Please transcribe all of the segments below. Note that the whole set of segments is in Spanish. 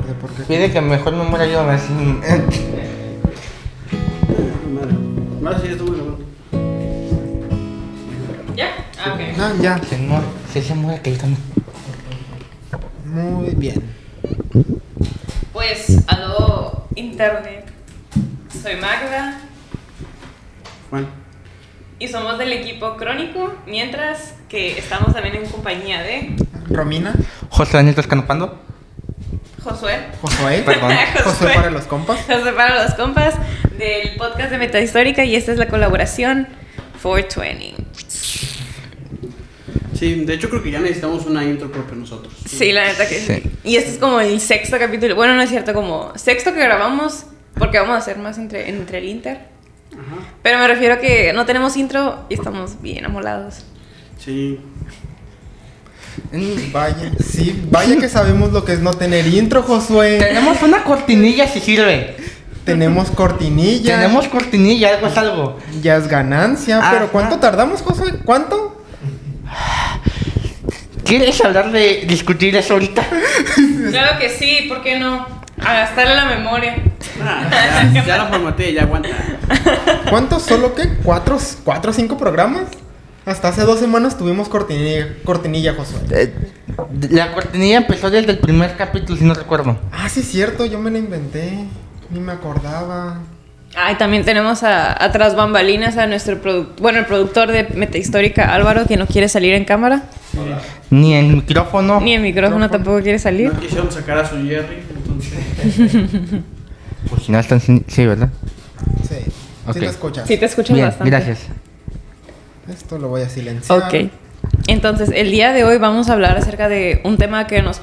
de por qué. Pide que mejor me muera yo así. No, sí, estuvo grabando. ¿Ya? Ah, ok. Ah, ya. Se muere que yo también. Muy bien. Pues, aló, internet. Soy Magda Bueno, y somos del equipo Crónico, mientras que estamos también en compañía de Romina, José Daniel Toscanopando. Josué. Josué. Perdón. Josué para los compas. Josué para los compas del podcast de Metahistórica, y esta es la colaboración 420. sí, de hecho creo que ya necesitamos una intro propia nosotros. Sí, la neta que sí. Sí. Y este es como el sexto capítulo. Bueno, no es cierto, como sexto que grabamos, porque vamos a hacer más entre el Inter. Ajá, Pero me refiero a que no tenemos intro y estamos bien amolados. sí. Vaya, sí, vaya que sabemos lo que es no tener intro, Josué. Tenemos una cortinilla si sirve. Tenemos cortinilla. Tenemos cortinilla, algo es algo. Ya es ganancia. Ah, Pero ¿cuánto ah. tardamos, Josué? ¿Cuánto? ¿Quieres hablar de discutir eso ahorita? Claro que sí, ¿por qué no? A gastarle la memoria. Ya la formateé, ya aguanta. ¿Cuántos? ¿Solo qué? ¿Cuatro o 5 programas? Hasta hace 2 semanas tuvimos cortinilla, Josué. La cortinilla empezó desde el primer capítulo, si no recuerdo. Ah, sí es cierto, yo me la inventé. Ni me acordaba. Ay, también tenemos a tras bambalinas a nuestro el productor de Metahistórica, Álvaro, que no quiere salir en cámara. Ni el micrófono. Ni en micrófono tampoco quiere salir. No quisieron sacar a su Jerry, entonces. Pues si no están sin... Sí, ¿verdad? Sí, Ok. sí te escuchas. Sí, te escuchas Bien, bastante. gracias. Esto lo voy a silenciar. Ok. Entonces, el día de hoy vamos a hablar acerca de un tema que nos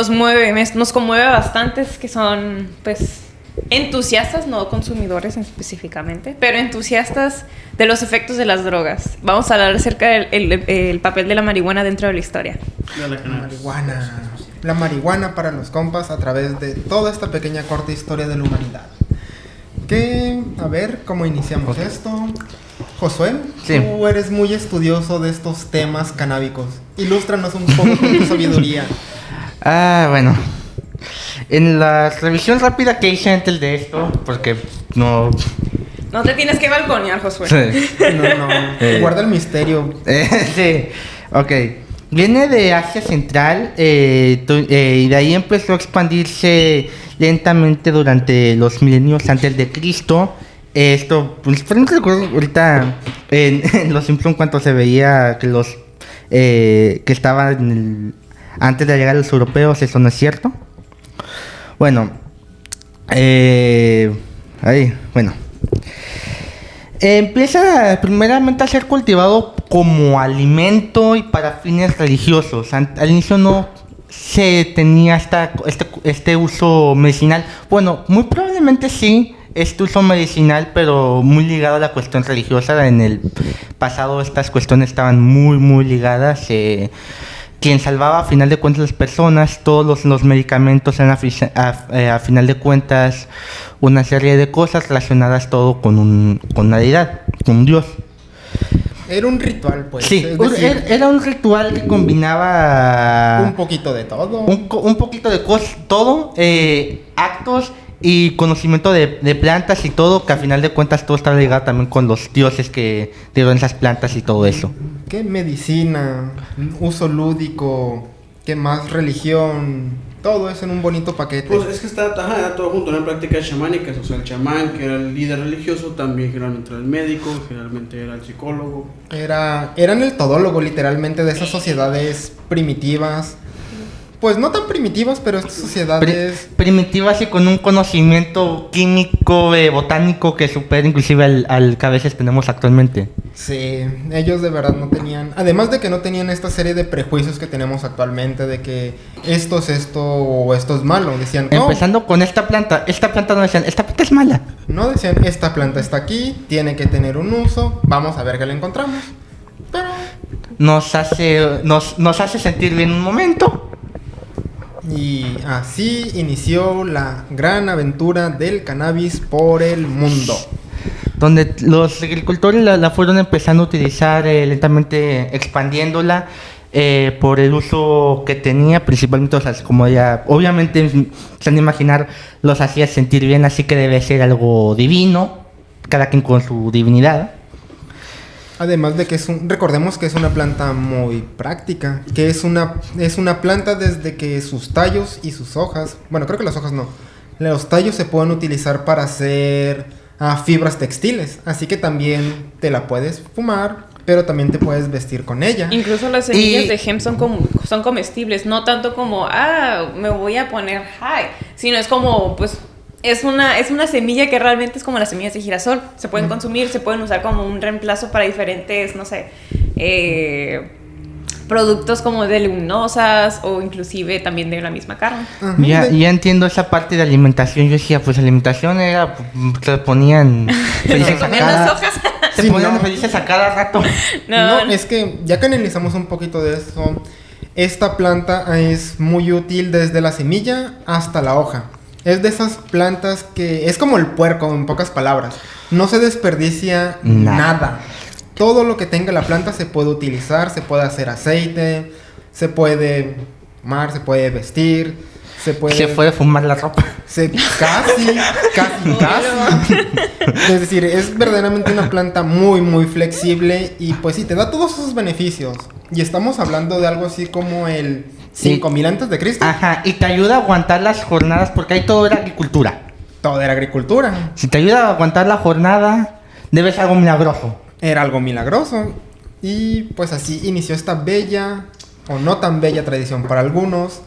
mueve, nos conmueve bastante, que son, pues, entusiastas, no consumidores específicamente, pero entusiastas de los efectos de las drogas. Vamos a hablar acerca del papel de la marihuana dentro de la historia. De la canal. Marihuana. La marihuana para los compas a través de toda esta pequeña corta historia de la humanidad. A ver, ¿cómo iniciamos esto? Josué, Sí. tú eres muy estudioso de estos temas canábicos. Ilústranos un poco con tu sabiduría. Ah, bueno. En la revisión rápida que hice antes de esto, porque no... No te tienes que balconear, Josué. Sí. No, guarda el misterio. Sí, ok. Viene de Asia Central y de ahí empezó a expandirse lentamente durante los milenios antes de Cristo. Esto, pues, por ejemplo, recuerdo ahorita en Los Simpsons cuando se veía que que estaban antes de llegar los europeos, eso no es cierto. Bueno, empieza primeramente a ser cultivado como alimento y para fines religiosos. Al inicio no se tenía este uso medicinal. Bueno, muy probablemente sí, este uso medicinal, pero muy ligado a la cuestión religiosa. En el pasado estas cuestiones estaban muy, muy ligadas. Quien salvaba a final de cuentas las personas, todos los medicamentos eran a final de cuentas una serie de cosas relacionadas todo con una deidad, con un dios. Era un ritual, pues. Sí, es decir, era un ritual que combinaba un poquito de todo. un poquito de cosas, todo, actos y conocimiento de plantas y todo, que a final de cuentas todo estaba ligado también con los dioses que dieron esas plantas y todo eso. ¿Qué medicina? Uso lúdico. ¿Qué más? Religión. Todo eso en un bonito paquete. Pues es que era todo junto, eran prácticas chamánicas. O sea, el chamán, que era el líder religioso, también generalmente era el médico, generalmente era el psicólogo. Eran el todólogo, literalmente, de esas sociedades primitivas. Pues no tan primitivas, pero estas sociedades... Primitivas y con un conocimiento químico, botánico que supera inclusive al que a veces tenemos actualmente. Sí, ellos de verdad no tenían... Además de que no tenían esta serie de prejuicios que tenemos actualmente, de que esto es esto o esto es malo. Decían, no. Empezando con esta planta no decían, esta planta es mala. No decían, esta planta está aquí, tiene que tener un uso, vamos a ver qué le encontramos. Pero... Nos hace sentir bien un momento. Y así inició la gran aventura del cannabis por el mundo. Donde los agricultores la fueron empezando a utilizar lentamente, expandiéndola. por el uso que tenía, principalmente, o sea, como ya, obviamente, se han de imaginar, los hacía sentir bien, así que debe ser algo divino, cada quien con su divinidad. Además de que recordemos que es una planta muy práctica, que es una planta desde que sus tallos y sus hojas, bueno, creo que las hojas no, los tallos se pueden utilizar para hacer fibras textiles, así que también te la puedes fumar, pero también te puedes vestir con ella. Incluso las semillas de hemp son comestibles, no tanto como, me voy a poner high, sino es como, pues, es una semilla que realmente es como las semillas de girasol. Se pueden consumir, se pueden usar como un reemplazo para diferentes, no sé, productos como de leguminosas o inclusive también de la misma carne. Ya entiendo esa parte de alimentación. Yo decía, pues alimentación era, se ponían felices a las hojas. Se ponían felices a cada rato. No, es que ya que analizamos un poquito de eso, esta planta es muy útil desde la semilla hasta la hoja. Es de esas plantas que es como el puerco, en pocas palabras. No se desperdicia nada. Todo lo que tenga la planta se puede utilizar, se puede hacer aceite, se puede fumar, se puede vestir, se puede fumar la ropa. Casi. Es decir, es verdaderamente una planta muy, muy flexible y pues sí, te da todos esos beneficios. Y estamos hablando de algo así como el 5000 antes de Cristo. Ajá, y te ayuda a aguantar las jornadas porque ahí todo era agricultura. Todo era agricultura. Si te ayuda a aguantar la jornada, debe ser algo milagroso. Era algo milagroso. Y pues así inició esta bella, o no tan bella tradición para algunos,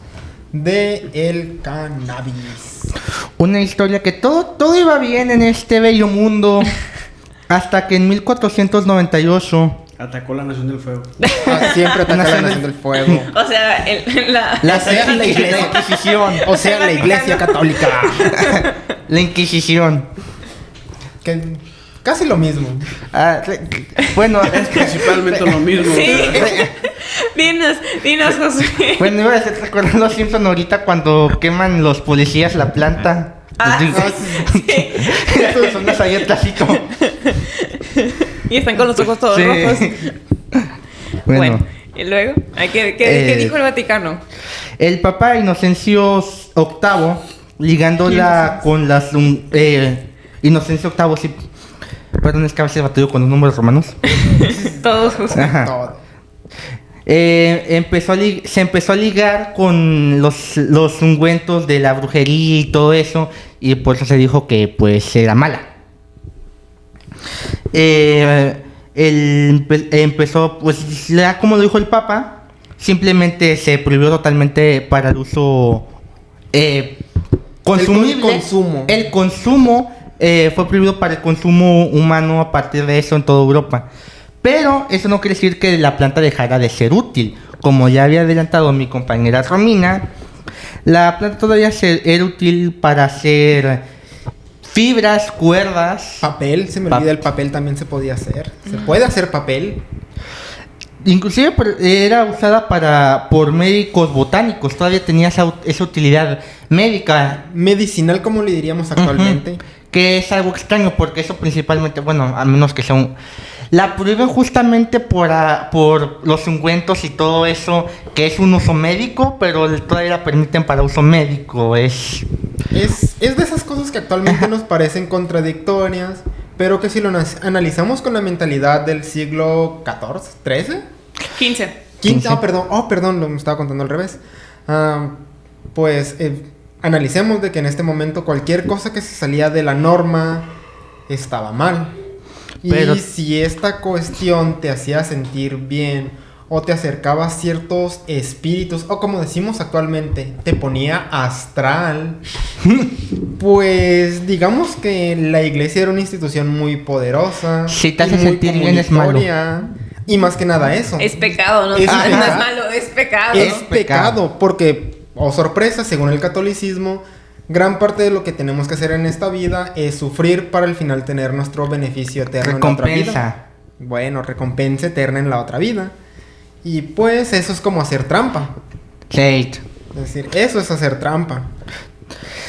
de el cannabis. Una historia que todo iba bien en este bello mundo hasta que en 1498... Atacó la Nación del Fuego. Siempre atacó la Nación del Fuego. O sea, la Inquisición. O sea, la Iglesia Católica. La Inquisición. Que casi lo mismo. Bueno, Es principalmente lo mismo. Sí. Dinos, José. Bueno, iba a decir, ¿recuerdan los Simpson ahorita cuando queman los policías la planta? Sí. Son ahí atrásito. Y están con los ojos todos rojos. Bueno, y luego, ¿qué dijo el Vaticano? El Papa Inocencio VIII, ligándola con las... Inocencio VIII, sí. Perdón, es que a veces batallo con los números romanos. Todos juntos. Todo. Se empezó a ligar con los ungüentos de la brujería y todo eso, y por eso se dijo que pues era mala. Empezó, pues ya como lo dijo el Papa, simplemente se prohibió totalmente para el uso consumible. El consumo fue prohibido para el consumo humano a partir de eso en toda Europa. Pero eso no quiere decir que la planta dejara de ser útil. Como ya había adelantado mi compañera Romina, la planta todavía era útil para hacer fibras, cuerdas. Papel, se me olvida, el papel también se podía hacer. Se puede hacer papel. Inclusive era usada por médicos botánicos. Todavía tenía esa utilidad médica. Medicinal, como le diríamos actualmente. Que es algo extraño porque eso principalmente, bueno, a menos que sea la prohíben justamente por los ungüentos y todo eso, que es un uso médico, pero todavía la permiten para uso médico. Es de esas cosas que actualmente nos parecen contradictorias, pero que si lo analizamos con la mentalidad del siglo XIV, ¿XIII? 15. Perdón, me estaba contando al revés. Analicemos de que en este momento cualquier cosa que se salía de la norma estaba mal. Y si esta cuestión te hacía sentir bien o te acercaba a ciertos espíritus, o como decimos actualmente, te ponía astral, pues digamos que la iglesia era una institución muy poderosa. Si te hace sentir bien es malo. Y más que nada eso. Es pecado, no es malo, es pecado. Es pecado, porque, sorpresa, según el catolicismo, gran parte de lo que tenemos que hacer en esta vida es sufrir para al final tener nuestro beneficio eterno en la otra vida. Bueno, recompensa eterna en la otra vida. Y pues eso es como hacer trampa. Sí. Es decir, eso es hacer trampa.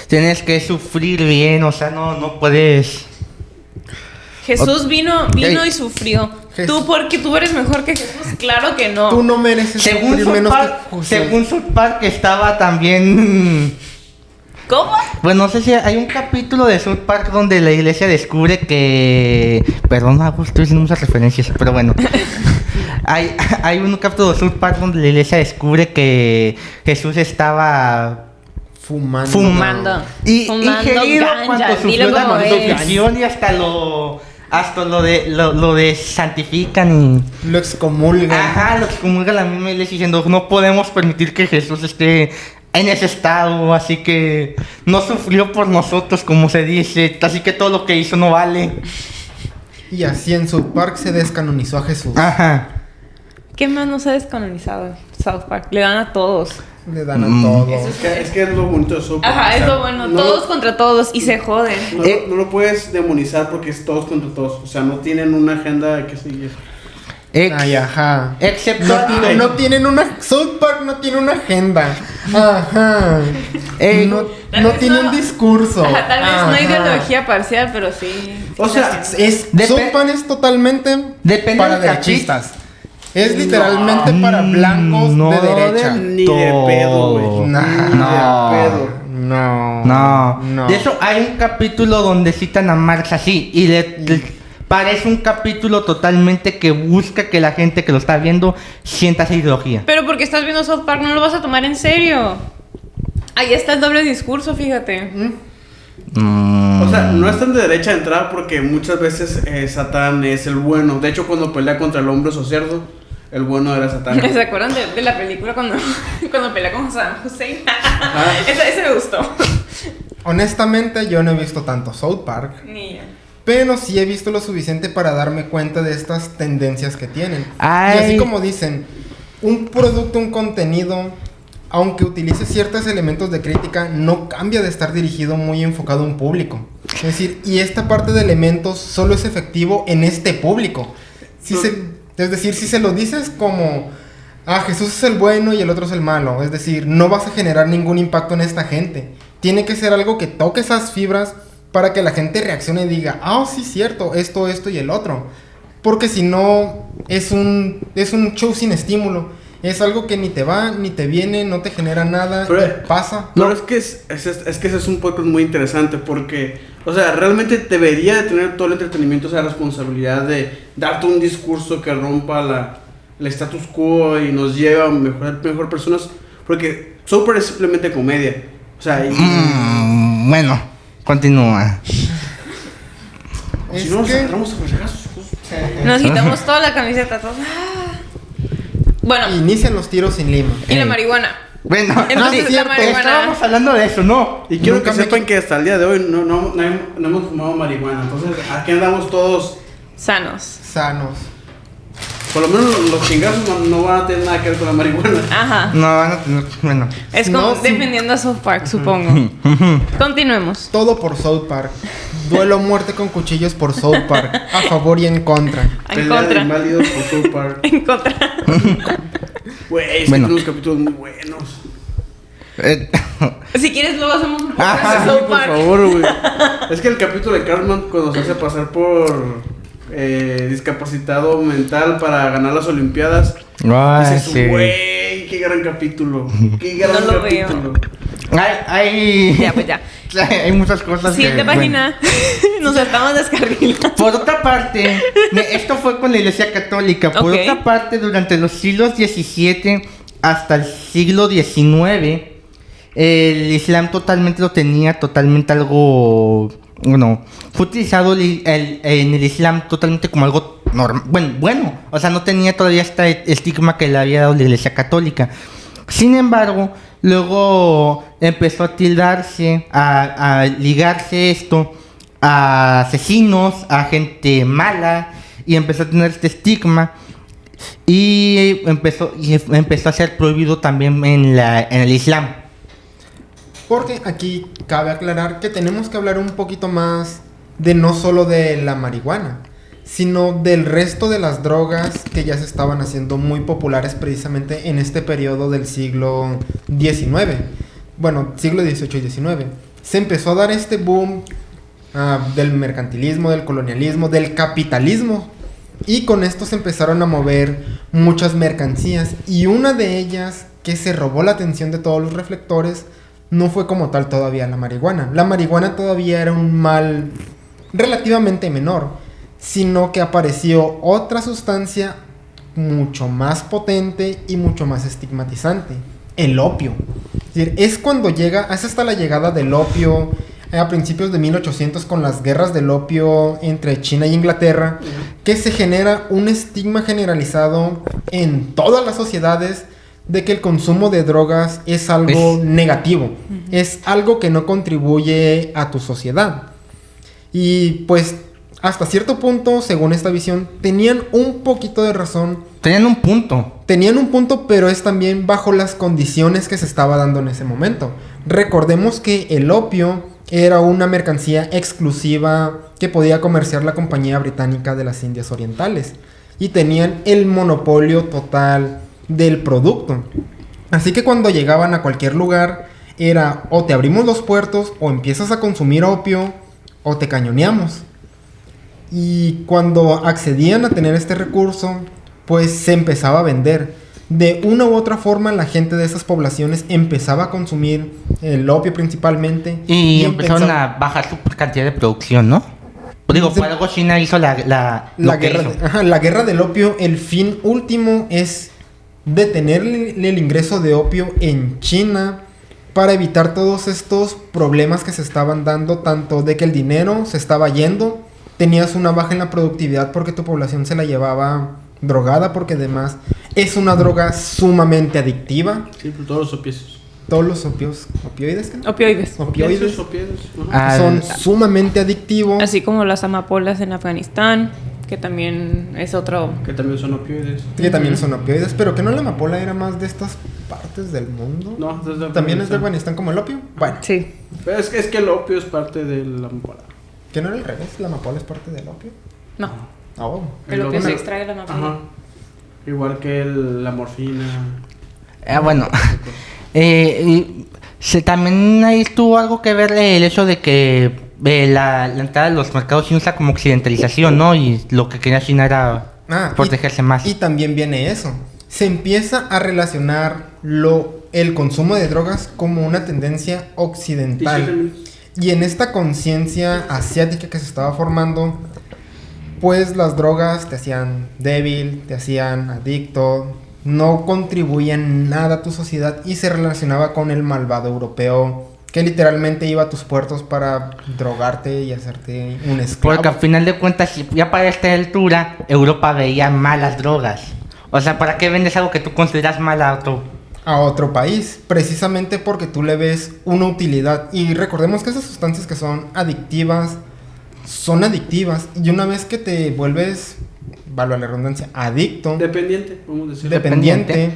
Tienes que sufrir bien, o sea, no puedes... Jesús vino y sufrió. Tú porque tú eres mejor que Jesús, claro que no. Tú no mereces Según sufrir South menos Park, que Jesús. según South Park estaba también... ¿Cómo? Bueno, no sé si hay un capítulo de South Park donde la iglesia descubre que... Perdón, estoy haciendo muchas referencias, pero bueno. hay un capítulo de South Park donde la iglesia descubre que Jesús estaba Fumando. y Fumando ingerido ganja, cuando dilo sufrió la como es. crucifixión y hasta lo desantifican y... Lo excomulgan. Ajá, lo excomulga la misma iglesia diciendo no podemos permitir que Jesús esté en ese estado, así que no sufrió por nosotros como se dice, así que todo lo que hizo no vale. Y así en South Park se descanonizó a Jesús. Ajá. ¿Qué más nos ha descanonizado South Park? Le dan a todos. Le dan a todos. Es que es lo bonito de South Park. Ajá, o es sea, lo bueno. no Todos lo- contra todos y se joden. No lo puedes demonizar porque es todos contra todos. O sea, no tienen una agenda que seguir. Ay, ajá. Excepto No tienen una... South Park no tiene una agenda. Ajá. No Tal vez tiene no- un discurso. Ajá, tal vez no Ajá. ideología parcial, pero sí. O sea, South Park es totalmente Depende para del derechistas. Es literalmente para blancos no de derecha. ni de pedo, güey. No. Ni de pedo. No. De hecho, hay un capítulo donde citan a Marx así y parece un capítulo totalmente que busca que la gente que lo está viendo sienta esa ideología. Pero porque estás viendo South Park no lo vas a tomar en serio. Ahí está el doble discurso, fíjate. O sea, no es tan de derecha de entrada porque muchas veces Satán es el bueno. De hecho, cuando pelea contra el hombre o cerdo, el bueno era Satán. ¿Se acuerdan de la película cuando pelea con Saddam Hussein? Ese me gustó. Honestamente, yo no he visto tanto South Park. Ni yo. Pero sí he visto lo suficiente para darme cuenta de estas tendencias que tienen. Ay. Y así como dicen, un producto, un contenido, aunque utilice ciertos elementos de crítica, no cambia de estar dirigido muy enfocado a un público. Es decir, y esta parte de elementos solo es efectivo en este público. Es decir, si se lo dices como, Jesús es el bueno y el otro es el malo, es decir, no vas a generar ningún impacto en esta gente. Tiene que ser algo que toque esas fibras para que la gente reaccione y diga, sí, cierto, esto y el otro. Porque si no, es un show sin estímulo. Es algo que ni te va, ni te viene, no te genera nada, Pero- y pasa. No, es que ese es un podcast muy interesante porque, o sea, realmente debería de tener todo el entretenimiento esa responsabilidad de darte un discurso que rompa el status quo y nos lleva a mejor personas, porque South Park es simplemente comedia. O sea, Bueno, continúa. si Es no nos que- agarramos a vergazos. Nos quitamos toda la camiseta, todos. Bueno, Inician los tiros sin lima. y la marihuana. Bueno, Entonces, sí, la cierto. marihuana. estábamos hablando de eso, ¿no? Y quiero Nunca que me sepan que hasta el día de hoy no hemos fumado marihuana. Entonces, aquí andamos todos, Sanos. Sanos. por lo menos los chingazos no van a tener nada que ver con la marihuana. Ajá. No, van a tener... Bueno. Es No, como sí. defendiendo a South Park, supongo. Continuemos. Todo por South Park. Duelo a muerte con cuchillos por South Park. A favor y en contra. En Pelea de contra. inválidos por South Park. En contra. Güey, es Bueno. que tenemos capítulos muy buenos. Si quieres, luego hacemos un podcast Ajá, de South Por Park. favor, güey. Es que el capítulo de Cartman cuando se hace pasar por discapacitado mental para ganar las olimpiadas. Dices, sí. güey, qué gran capítulo. Qué gran No lo veo. capítulo. Hay... Ya, pues ya. Hay muchas cosas Siguiente que... página. Nos estamos descarrilando. Por otra parte, esto fue con la Iglesia Católica. Por Ok. otra parte, durante los siglos XVII hasta el siglo XIX, el Islam totalmente lo tenía, totalmente algo... Bueno, fue utilizado en el Islam totalmente como algo normal. Bueno, o sea, no tenía todavía este estigma que le había dado la Iglesia Católica. Sin embargo, luego empezó a tildarse, a ligarse esto a asesinos, a gente mala, y empezó a tener este estigma. Y empezó a ser prohibido también en el Islam. Porque aquí cabe aclarar que tenemos que hablar un poquito más de no solo de la marihuana, sino del resto de las drogas que ya se estaban haciendo muy populares precisamente en este periodo del siglo XIX. Bueno, siglo XVIII y XIX. Se empezó a dar este boom del mercantilismo, del colonialismo, del capitalismo. Y con esto se empezaron a mover muchas mercancías. Y una de ellas que se robó la atención de todos los reflectores no fue como tal todavía la marihuana. La marihuana todavía era un mal relativamente menor, sino que apareció otra sustancia mucho más potente y mucho más estigmatizante: el opio. Es decir, es cuando llega, es hasta la llegada del opio a principios de 1800 con las guerras del opio entre China y Inglaterra, que se genera un estigma generalizado en todas las sociedades de que el consumo de drogas es algo negativo, es algo que no contribuye a tu sociedad. Y pues hasta cierto punto, según esta visión, tenían un poquito de razón. Tenían un punto, Pero es también bajo las condiciones que se estaba dando en ese momento. Recordemos que el opio era una mercancía exclusiva que podía comerciar la Compañía Británica de las Indias Orientales. Y tenían el monopolio total del producto. Así que cuando llegaban a cualquier lugar, era o te abrimos los puertos, o empiezas a consumir opio, o te cañoneamos. Y cuando accedían a tener este recurso, pues se empezaba a vender. De una u otra forma, la gente de esas poblaciones empezaba a consumir el opio principalmente. Y empezaron a bajar su cantidad de producción, ¿no? Digo, por algo China hizo la guerra. La guerra del opio, el fin último es detener el ingreso de opio en China para evitar todos estos problemas que se estaban dando, tanto de que el dinero se estaba yendo, tenías una baja en la productividad porque tu población se la llevaba drogada, porque además es una droga sumamente adictiva. Sí, pues todos los opiáceos. Todos los opioides, ¿qué? Opioides. Opioides Ajá. son sumamente adictivos. Así como las amapolas en Afganistán, que también es otro... Que también son opioides. Que también son opioides, pero que no la amapola era más de estas partes del mundo. No, desde ¿También es de Afganistán como el opio? Bueno, Sí. Pero es que el opio es parte de la amapola. ¿que no era al revés? ¿La amapola es parte del opio? No. Oh. El opio opio- se extrae de la amapola. Ajá. Igual que la morfina. Bueno. También ahí tuvo algo que ver el hecho de que la entrada de los mercados chinos era como occidentalización, ¿no? Y lo que quería China era protegerse más. Y también viene eso. Se empieza a relacionar el consumo de drogas como una tendencia occidental. Y en esta conciencia asiática que se estaba formando, pues las drogas te hacían débil, te hacían adicto, no contribuían nada a tu sociedad y se relacionaba con el malvado europeo que literalmente iba a tus puertos para drogarte y hacerte un esclavo. Porque al final de cuentas, ya para esta altura, Europa veía malas drogas. O sea, ¿para qué vendes algo que tú consideras mal a otro país? Precisamente porque tú le ves una utilidad. Y recordemos que esas sustancias que son adictivas, y una vez que te vuelves, valga la redundancia, adicto, Dependiente, vamos a decir. dependiente,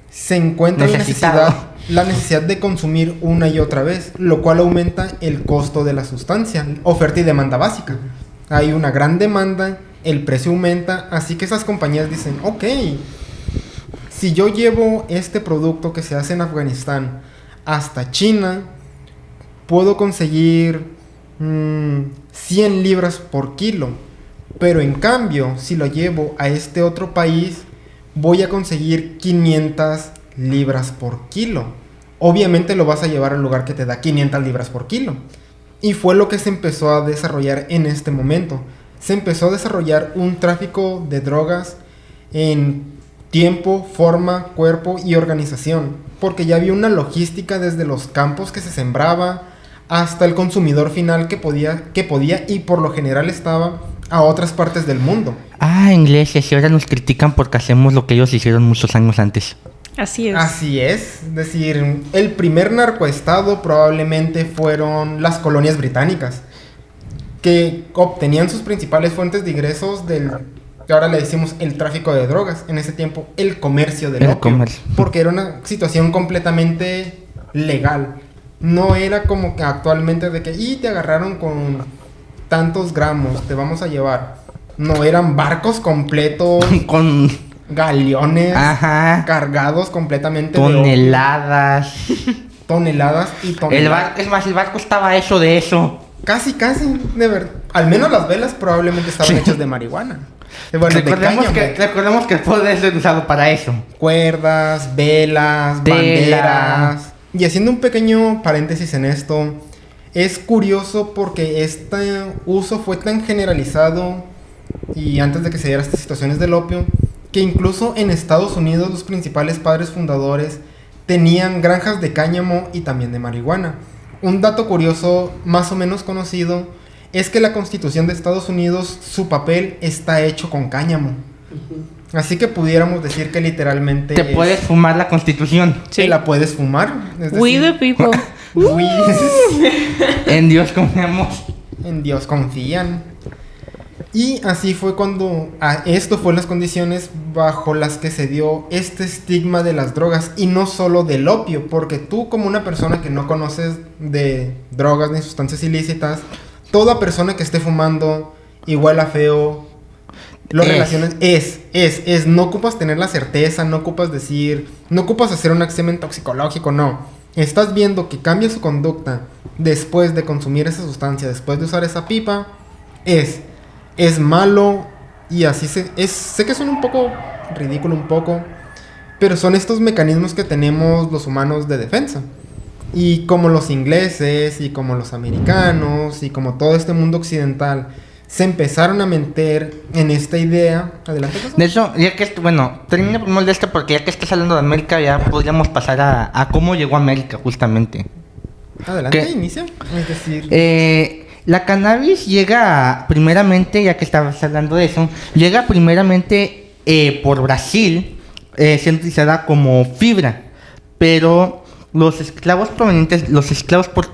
se encuentra Necesitado. la necesidad de consumir una y otra vez, lo cual aumenta el costo de la sustancia, oferta y demanda básica. Hay una gran demanda, el precio aumenta, así que esas compañías dicen, ok, si yo llevo este producto que se hace en Afganistán hasta China, puedo conseguir 100 libras por kilo. Pero en cambio, si lo llevo a este otro país, voy a conseguir 500 libras por kilo. Obviamente lo vas a llevar al lugar que te da 500 libras por kilo. Y fue lo que se empezó a desarrollar en este momento. Se empezó a desarrollar un tráfico de drogas en tiempo, forma, cuerpo y organización. Porque ya había una logística desde los campos que se sembraba hasta el consumidor final que podía y por lo general estaba a otras partes del mundo. Ingleses, y ahora nos critican porque hacemos lo que ellos hicieron muchos años antes. Así es. Así es decir, el primer narcoestado probablemente fueron las colonias británicas, que obtenían sus principales fuentes de ingresos que ahora le decimos el tráfico de drogas, en ese tiempo el comercio del opio, porque era una situación completamente legal. No era como que actualmente de que te agarraron con tantos gramos, te vamos a llevar. No, eran barcos completos con galeones cargados completamente toneladas y toneladas. El barco estaba hecho de eso. Casi, de verdad. Al menos las velas probablemente estaban hechas de marihuana. Bueno, de cáñamo. Recordemos que puede ser usado para eso. Cuerdas, velas, banderas. Y haciendo un pequeño paréntesis en esto, es curioso porque este uso fue tan generalizado y antes de que se dieran estas situaciones del opio, que incluso en Estados Unidos los principales padres fundadores tenían granjas de cáñamo y también de marihuana. Un dato curioso más o menos conocido es que la Constitución de Estados Unidos, su papel está hecho con cáñamo. Así que pudiéramos decir que literalmente Te puedes fumar la Constitución. Sí. La puedes fumar. Es We the decir, people. En Dios confiamos. en Dios confían. Y así fue cuando esto fue las condiciones bajo las que se dio este estigma de las drogas y no solo del opio, porque tú como una persona que no conoces de drogas ni sustancias ilícitas, toda persona que esté fumando y huela feo, lo relaciones no ocupas tener la certeza, no ocupas decir, no ocupas hacer un examen toxicológico, no. Estás viendo que cambia su conducta después de consumir esa sustancia, después de usar esa pipa, es malo y así sé que suena un poco ridículo pero son estos mecanismos que tenemos los humanos de defensa. Y como los ingleses y como los americanos y como todo este mundo occidental se empezaron a meter en esta idea. Adelante, Jesús. De hecho, ya que termina primero de esto porque ya que estás hablando de América ya podríamos pasar a cómo llegó a América justamente. Adelante, ¿Qué? inicia. Es decir, La cannabis llega primeramente, ya que estabas hablando de eso, llega primeramente por Brasil, siendo utilizada como fibra, pero los esclavos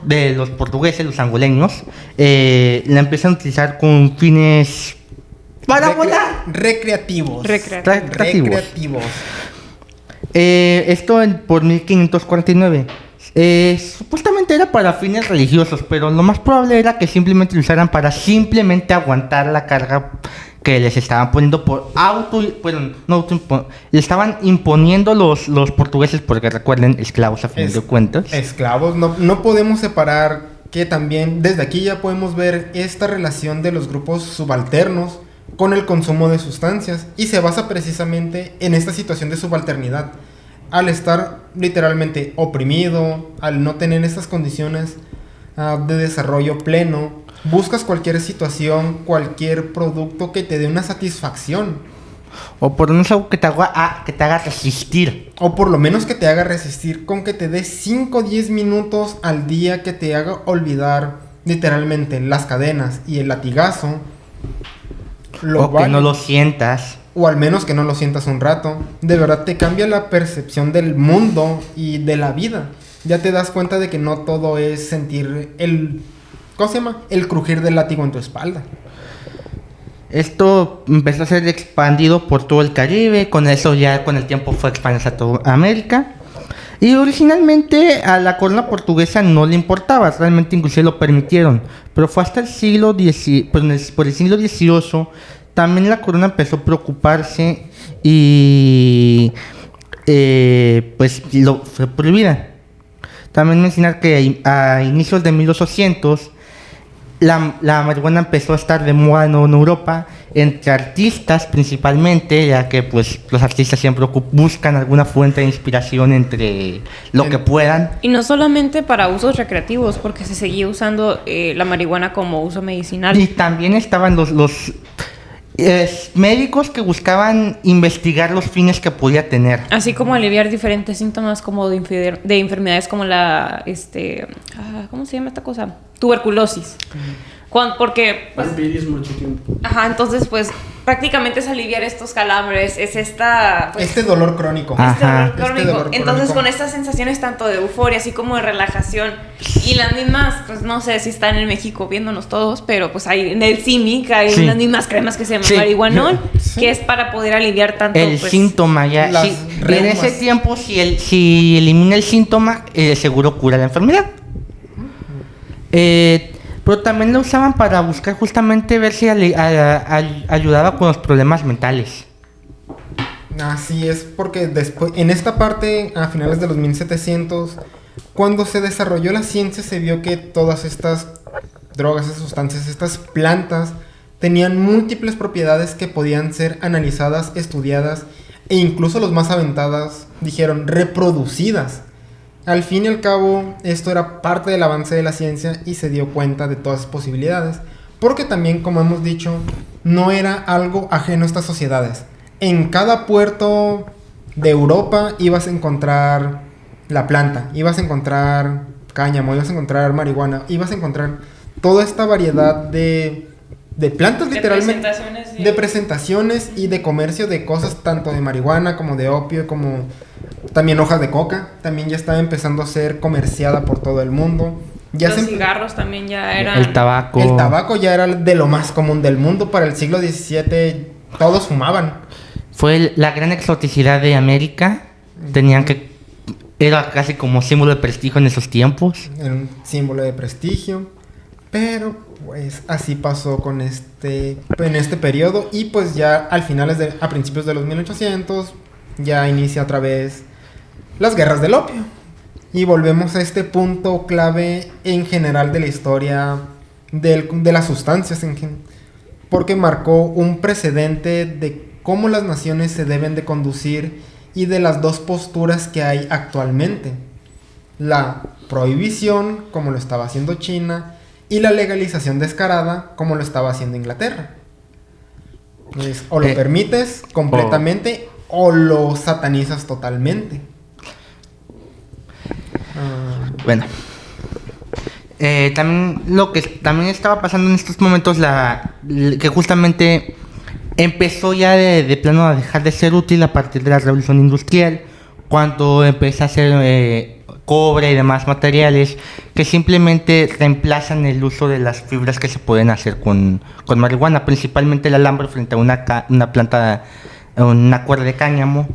de los portugueses, los angoleños, la empiezan a utilizar con fines para volar. recreativos. Recreativos. Esto por 1549. Supuestamente era para fines religiosos, pero lo más probable era que simplemente lo usaran para simplemente aguantar la carga que les estaban poniendo le estaban imponiendo los portugueses, porque recuerden, esclavos a fin de cuentas. Esclavos, no podemos separar que también desde aquí ya podemos ver esta relación de los grupos subalternos con el consumo de sustancias y se basa precisamente en esta situación de subalternidad. Al estar literalmente oprimido, al no tener estas condiciones de desarrollo pleno, buscas cualquier situación, cualquier producto que te dé una satisfacción. O por lo menos algo que te haga resistir. O por lo menos que te haga resistir con que te dé 5 o 10 minutos al día que te haga olvidar literalmente las cadenas y el latigazo. Que no lo sientas. O al menos que no lo sientas un rato. De verdad te cambia la percepción del mundo y de la vida. Ya te das cuenta de que no todo es sentir el crujir del látigo en tu espalda. Esto empezó a ser expandido por todo el Caribe. Con eso ya con el tiempo fue expandido a toda América. Y originalmente a la corona portuguesa no le importaba. Realmente inclusive lo permitieron. Pero fue hasta el siglo por el siglo XVIII también la corona empezó a preocuparse y fue prohibida. También mencionar que a inicios de 1800 la marihuana empezó a estar de moda en Europa entre artistas principalmente, ya que pues los artistas siempre buscan alguna fuente de inspiración entre lo que puedan. Y no solamente para usos recreativos, porque se seguía usando la marihuana como uso medicinal. Y también estaban los médicos que buscaban investigar los fines que podía tener. Así como aliviar diferentes síntomas como de enfermedades como la, ¿cómo se llama esta cosa? Tuberculosis. Porque... Vampirismo, ajá, entonces pues prácticamente es aliviar estos calambres, es esta... Pues, este dolor crónico. Dolor crónico. Entonces crónico. con estas sensaciones tanto de euforia, así como de relajación, y las mismas, pues no sé si están en México viéndonos todos, pero pues hay en el CIMIC hay unas mismas cremas que se llaman marihuanol, que es para poder aliviar tanto... El síntoma ya. En ese tiempo, si elimina el síntoma, seguro cura la enfermedad. Pero también lo usaban para buscar justamente ver si ayudaba con los problemas mentales. Así es, porque después, en esta parte, a finales de los 1700, cuando se desarrolló la ciencia, se vio que todas estas drogas, estas sustancias, estas plantas, tenían múltiples propiedades que podían ser analizadas, estudiadas e incluso los más aventadas dijeron reproducidas. Al fin y al cabo, esto era parte del avance de la ciencia y se dio cuenta de todas las posibilidades, porque también, como hemos dicho, no era algo ajeno a estas sociedades. En cada puerto de Europa ibas a encontrar la planta, ibas a encontrar cáñamo, ibas a encontrar marihuana, ibas a encontrar toda esta variedad de plantas, literalmente, de presentaciones y de comercio de cosas tanto de marihuana como de opio, como también hojas de coca, también ya estaba empezando a ser comerciada por todo el mundo. Ya los cigarros también ya eran... El tabaco. El tabaco ya era de lo más común del mundo. Para el siglo XVII todos fumaban. Fue la gran exoticidad de América. Tenían que... Era casi como símbolo de prestigio en esos tiempos. Era un símbolo de prestigio. Pero pues así pasó en este periodo. Y pues ya a principios de los 1800 ya inicia otra vez las guerras del opio. Y volvemos a este punto clave en general de la historia de las sustancias, porque marcó un precedente de cómo las naciones se deben de conducir y de las dos posturas que hay actualmente. La prohibición, como lo estaba haciendo China, y la legalización descarada, como lo estaba haciendo Inglaterra. Entonces, o lo permites completamente o lo satanizas totalmente. Bueno, también lo que también estaba pasando en estos momentos, que justamente empezó ya de plano a dejar de ser útil a partir de la revolución industrial, cuando empezó a hacer cobre y demás materiales que simplemente reemplazan el uso de las fibras que se pueden hacer con marihuana, principalmente el alambre frente a una planta, una cuerda de cáñamo.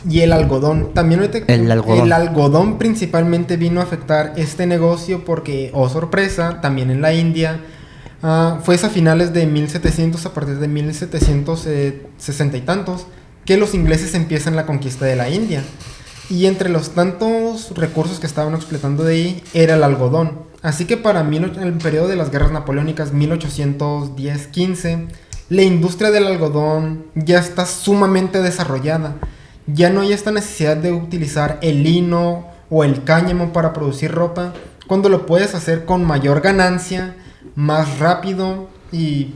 Y el algodón. También el algodón principalmente vino a afectar este negocio porque, oh sorpresa, también en la India, fue a finales de 1700, a partir de 1760 y tantos, que los ingleses empiezan la conquista de la India. Y entre los tantos recursos que estaban explotando de ahí, era el algodón. Así que para el periodo de las guerras napoleónicas, 1810-15, la industria del algodón ya está sumamente desarrollada. Ya no hay esta necesidad de utilizar el lino o el cáñamo para producir ropa, cuando lo puedes hacer con mayor ganancia, más rápido y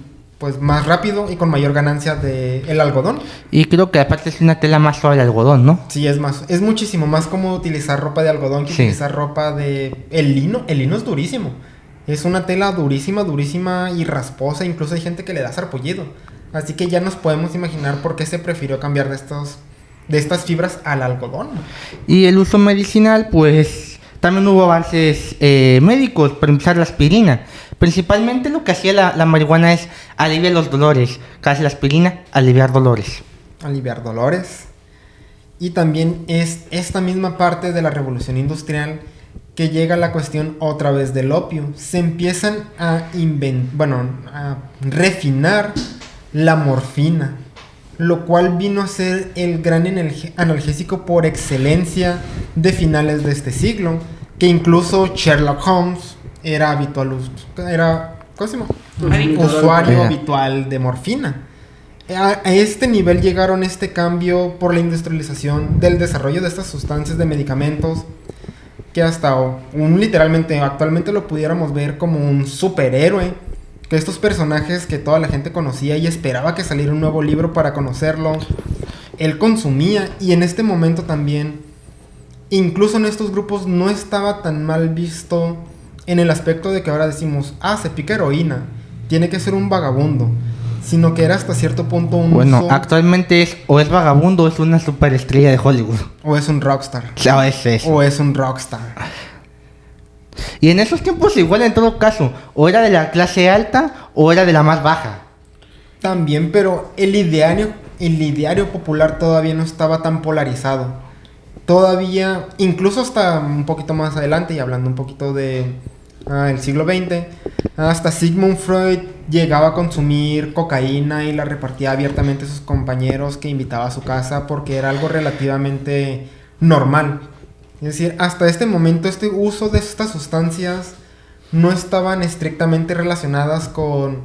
con mayor ganancia del algodón. Y creo que aparte es una tela más suave el algodón, ¿no? Sí, es muchísimo más cómodo utilizar ropa de algodón que utilizar ropa de el lino. El lino es durísimo. Es una tela durísima y rasposa. Incluso hay gente que le da sarpullido. Así que ya nos podemos imaginar por qué se prefirió cambiar de estas fibras al algodón. Y el uso medicinal, pues también hubo avances médicos, para empezar la aspirina. Principalmente lo que hacía la marihuana es aliviar los dolores. ¿Qué hace la aspirina? Aliviar dolores. Y también es esta misma parte de la revolución industrial que llega la cuestión otra vez del opio. Se empiezan a refinar la morfina, lo cual vino a ser el gran analgésico por excelencia de finales de este siglo, que incluso Sherlock Holmes era usuario habitual de morfina. A este nivel llegaron este cambio por la industrialización del desarrollo de estas sustancias de medicamentos, que hasta literalmente actualmente lo pudiéramos ver como un superhéroe, que estos personajes que toda la gente conocía y esperaba que saliera un nuevo libro para conocerlo, él consumía. Y en este momento también, incluso en estos grupos, no estaba tan mal visto en el aspecto de que ahora decimos, se pica heroína, tiene que ser un vagabundo, sino que era hasta cierto punto actualmente es vagabundo o es una superestrella de Hollywood. O es un rockstar. O es un rockstar. Y en esos tiempos igual, en todo caso, o era de la clase alta o era de la más baja. También, pero el ideario popular todavía no estaba tan polarizado. Todavía, incluso hasta un poquito más adelante, y hablando un poquito de el siglo XX, hasta Sigmund Freud llegaba a consumir cocaína y la repartía abiertamente a sus compañeros que invitaba a su casa porque era algo relativamente normal. Es decir, hasta este momento este uso de estas sustancias no estaban estrictamente relacionadas con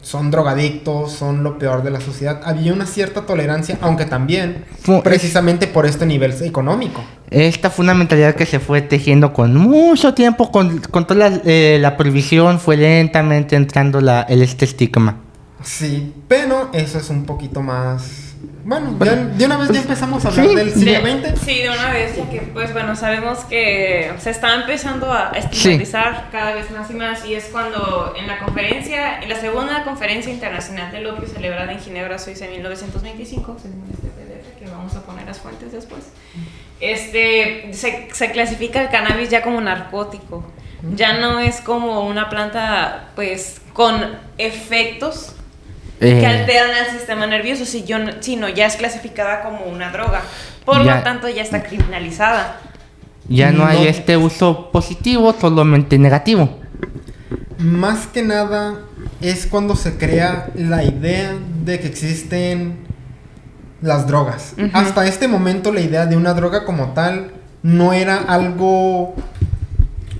son drogadictos, son lo peor de la sociedad. Había una cierta tolerancia, aunque también Fu- precisamente por este nivel económico. Esta fue una mentalidad que se fue tejiendo con mucho tiempo, con toda la prohibición, fue lentamente entrando este estigma. Sí, pero eso es un poquito más... Bueno, ya, de una vez ya empezamos a hablar Sí. del siglo XX. Sí, de una vez, ya que pues bueno, sabemos que se está empezando a estigmatizar cada vez más y más, y es cuando en la segunda conferencia internacional del opio celebrada en Ginebra, Suiza, en 1925, según este PDF, que vamos a poner las fuentes después, se clasifica el cannabis ya como narcótico. Ya no es como una planta pues con efectos que alteran el sistema nervioso, sino ya es clasificada como una droga. Por Ya. lo tanto, ya está criminalizada. Ya no hay No. este uso positivo, solamente negativo. Más que nada es cuando se crea la idea de que existen las drogas. Ujú. Hasta este momento la idea de una droga como tal no era algo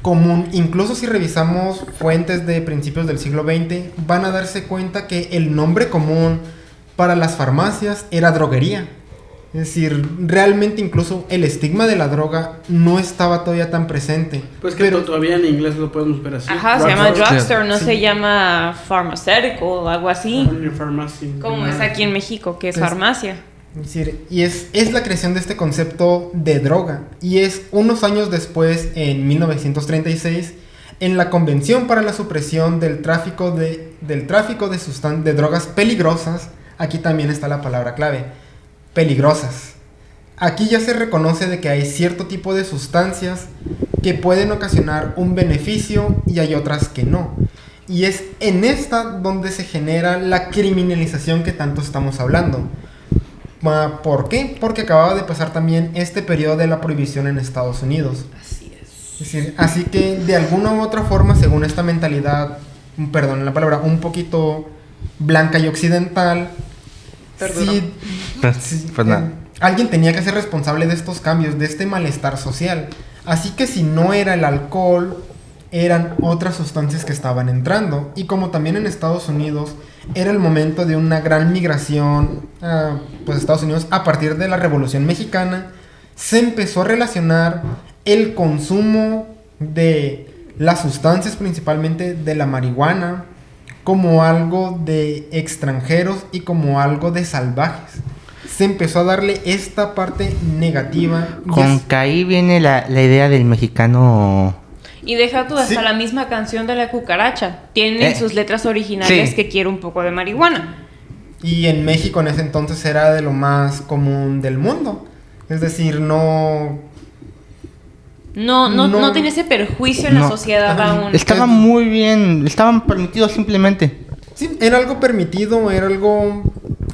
común. Incluso si revisamos fuentes de principios del siglo XX, van a darse cuenta que el nombre común para las farmacias era droguería. Es decir, realmente incluso el estigma de la droga no estaba todavía tan presente. Pues que todavía en inglés lo podemos ver así. Ajá, se llama Drugstore. drugstore, no Sí. se llama pharmaceutical o algo así, On your pharmacy. como es aquí en México, que es Pues, farmacia. Es decir, y es la creación de este concepto de droga. Y es unos años después, en 1936, en la Convención para la Supresión del Tráfico de drogas peligrosas. Aquí también está la palabra clave: peligrosas. Aquí ya se reconoce de que hay cierto tipo de sustancias que pueden ocasionar un beneficio y hay otras que no. Y es en esta donde se genera la criminalización que tanto estamos hablando. ¿Por qué? Porque acababa de pasar también este periodo de la prohibición en Estados Unidos. Así es. Es decir, así que de alguna u otra forma, según esta mentalidad, perdón la palabra, un poquito blanca y occidental, Perdón. sí, Pues nada. alguien tenía que ser responsable de estos cambios, de este malestar social. Así que si no era el alcohol, eran otras sustancias que estaban entrando. Y como también en Estados Unidos era el momento de una gran migración a Estados Unidos a partir de la Revolución Mexicana, se empezó a relacionar el consumo de las sustancias, principalmente de la marihuana, como algo de extranjeros y como algo de salvajes. Se empezó a darle esta parte negativa. y Con es- que ahí viene la idea del mexicano. Y deja tú, hasta Sí. la misma canción de la cucaracha tiene en sus letras originales Sí. que quiere un poco de marihuana. Y en México en ese entonces era de lo más común del mundo. Es decir, no... No tiene ese perjuicio en la No. sociedad Ajá. aún. Estaba muy bien, estaban permitidos simplemente. Sí, era algo permitido, era algo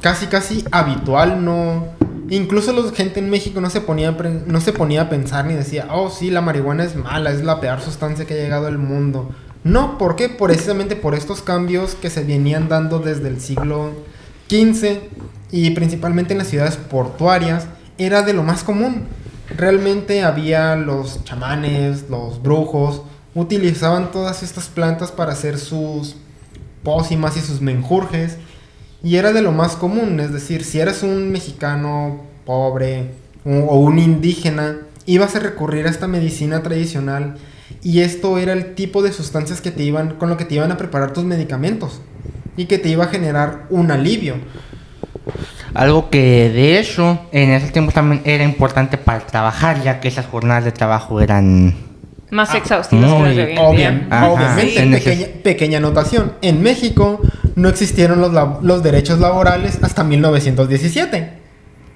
casi habitual, no... Incluso la gente en México no se ponía a pensar ni decía, oh sí, la marihuana es mala, es la peor sustancia que ha llegado al mundo. No, ¿por qué? Precisamente por estos cambios que se venían dando desde el siglo XV y principalmente en las ciudades portuarias, era de lo más común. Realmente había los chamanes, los brujos, utilizaban todas estas plantas para hacer sus pócimas y sus menjurjes. Y era de lo más común, es decir, si eras un mexicano pobre o un indígena, ibas a recurrir a esta medicina tradicional y esto era el tipo de sustancias con lo que te iban a preparar tus medicamentos y que te iba a generar un alivio. Algo que de hecho en ese tiempo también era importante para trabajar, ya que esas jornadas de trabajo eran... Más exhaustivas que muy las de hoy en día. Ajá, Obviamente, en ese- pequeña anotación. En México no existieron los derechos laborales hasta 1917.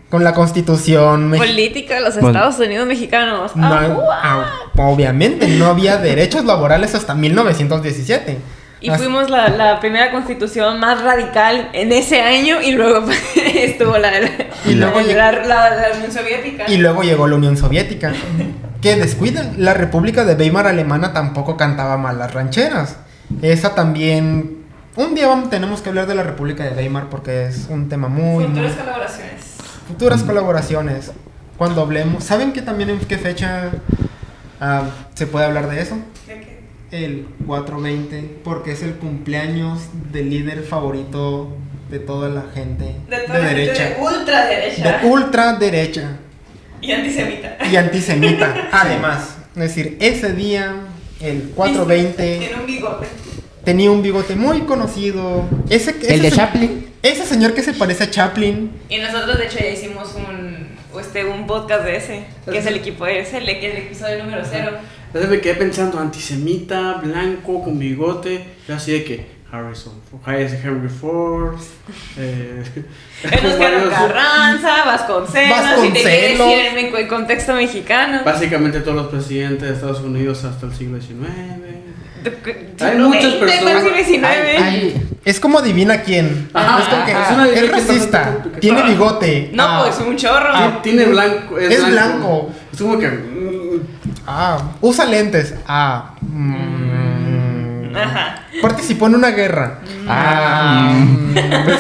Con la Constitución Política de los Bueno. Estados Unidos mexicanos. No, ¡Ah! obviamente, no había derechos laborales hasta 1917. Y fuimos la primera constitución más radical en ese año y luego estuvo la Y luego la Unión Soviética. Y luego llegó la Unión Soviética. Que descuiden, la República de Weimar alemana tampoco cantaba mal las rancheras. Esa también... Un día tenemos que hablar de la República de Weimar porque es un tema muy... Futuras colaboraciones. Futuras colaboraciones. Cuando hablemos... ¿Saben que también en qué fecha se puede hablar de eso? ¿De qué? el 420 porque es el cumpleaños del líder favorito de toda la gente de derecha. De ultraderecha. De ultraderecha. Y antisemita. Y antisemita, además. Es decir, ese día, el 420... Tiene un bigote. Tenía un bigote muy conocido. El de Chaplin. Ese señor que se parece a Chaplin. Y nosotros, de hecho, ya hicimos un podcast de ese, que es el equipo de ese, que es el episodio número 0. Entonces me quedé pensando, antisemita, blanco, con bigote. Yo así de que Henry Ford. Oscar Carranza, Vasconcelos. Y te quiere decir en el contexto mexicano. Básicamente todos los presidentes de Estados Unidos hasta el siglo XIX. Hay muchas personas. Es como adivina quién. Ajá, es como que es racista. Tiene bigote. No, pues un chorro. Tiene blanco. Es blanco. Es como que. Usa lentes. Ajá. Participó en una guerra.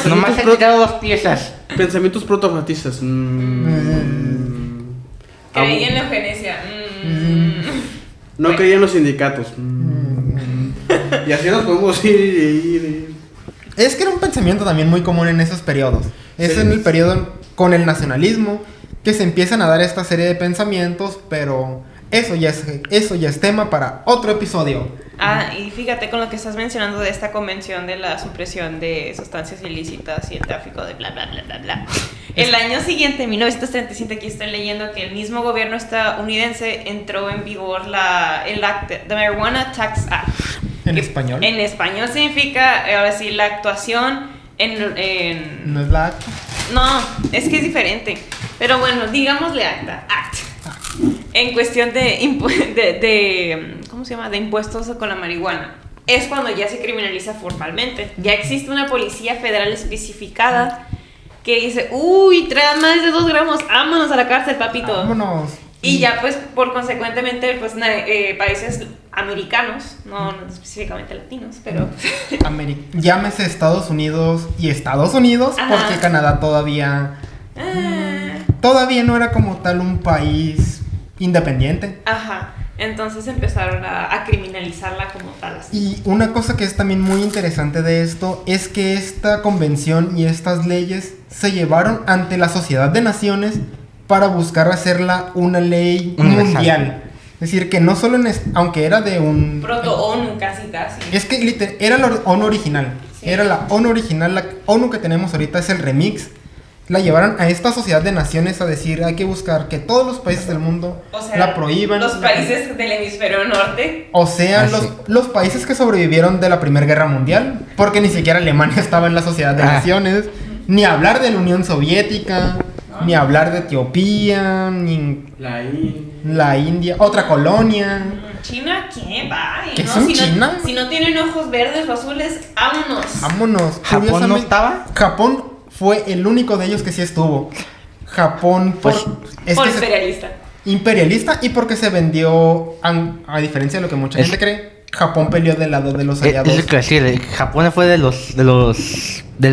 Nomás he tirado 2 piezas. Pensamientos protofatistas. Creí en la eugenesia. No creía en los sindicatos. Y así nos podemos ir. Es que era un pensamiento también muy común en esos periodos. Es en el periodo con el nacionalismo que se empiezan a dar esta serie de pensamientos, pero eso ya es tema para otro episodio. Y fíjate con lo que estás mencionando de esta convención de la supresión de sustancias ilícitas y el tráfico de bla bla bla bla bla. El año siguiente, en 1937, aquí estoy leyendo que el mismo gobierno estadounidense entró en vigor el The Marijuana Tax Act. ¿En español? En español significa, ahora sí, la actuación en... ¿No es la acta? No, es que es diferente. Pero bueno, digámosle Act. En cuestión de ¿cómo se llama? De impuestos con la marihuana. Es cuando ya se criminaliza formalmente. Ya existe una policía federal especificada que dice, trae más de 2 gramos, vámonos a la cárcel, papito. Vámonos. Y ya pues por consecuentemente pues países americanos, no específicamente latinos, pero llámese Estados Unidos y Estados Unidos. Ajá. Porque Canadá todavía no era como tal un país independiente. Ajá. Entonces empezaron a criminalizarla como tal. Así. Y una cosa que es también muy interesante de esto es que esta convención y estas leyes se llevaron ante la Sociedad de Naciones para buscar hacerla una ley mundial. Es decir, que no solo aunque era de un... Proto-ONU casi. Es que era la ONU original. Sí. Era la ONU original. La ONU que tenemos ahorita es el remix. La llevaron a esta Sociedad de Naciones a decir, hay que buscar que todos los países del mundo la prohíban. Los países del hemisferio norte. O sea, los países que sobrevivieron de la Primera Guerra Mundial. Porque ni siquiera Alemania estaba en la Sociedad de Naciones. Ni hablar de la Unión Soviética. Ni hablar de Etiopía, ni la India, otra colonia. ¿China qué? Bye. ¿Qué es China? Si no tienen ojos verdes o azules, vámonos. ¿Japón no estaba? Japón fue el único de ellos que sí estuvo. Japón por imperialista. Imperialista y porque se vendió, a diferencia de lo que mucha gente cree, Japón peleó del lado de los aliados. Es lo que decir, Japón fue del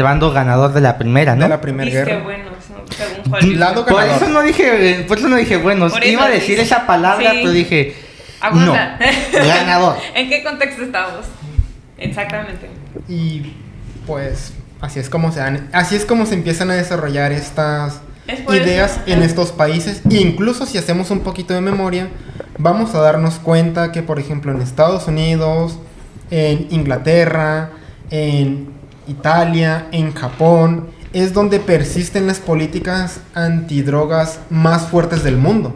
bando ganador de la primera, ¿no? De la Primera Guerra. Bueno. Lado por ganador. eso no dije bueno. Iba a decir esa palabra, pero dije aguanta. No, ganador. ¿En qué contexto estamos? Exactamente. Y pues así es como se empiezan a desarrollar estas ideas en estos países. E incluso si hacemos un poquito de memoria, vamos a darnos cuenta que, por ejemplo, en Estados Unidos, en Inglaterra, en Italia, en Japón, es donde persisten las políticas antidrogas más fuertes del mundo.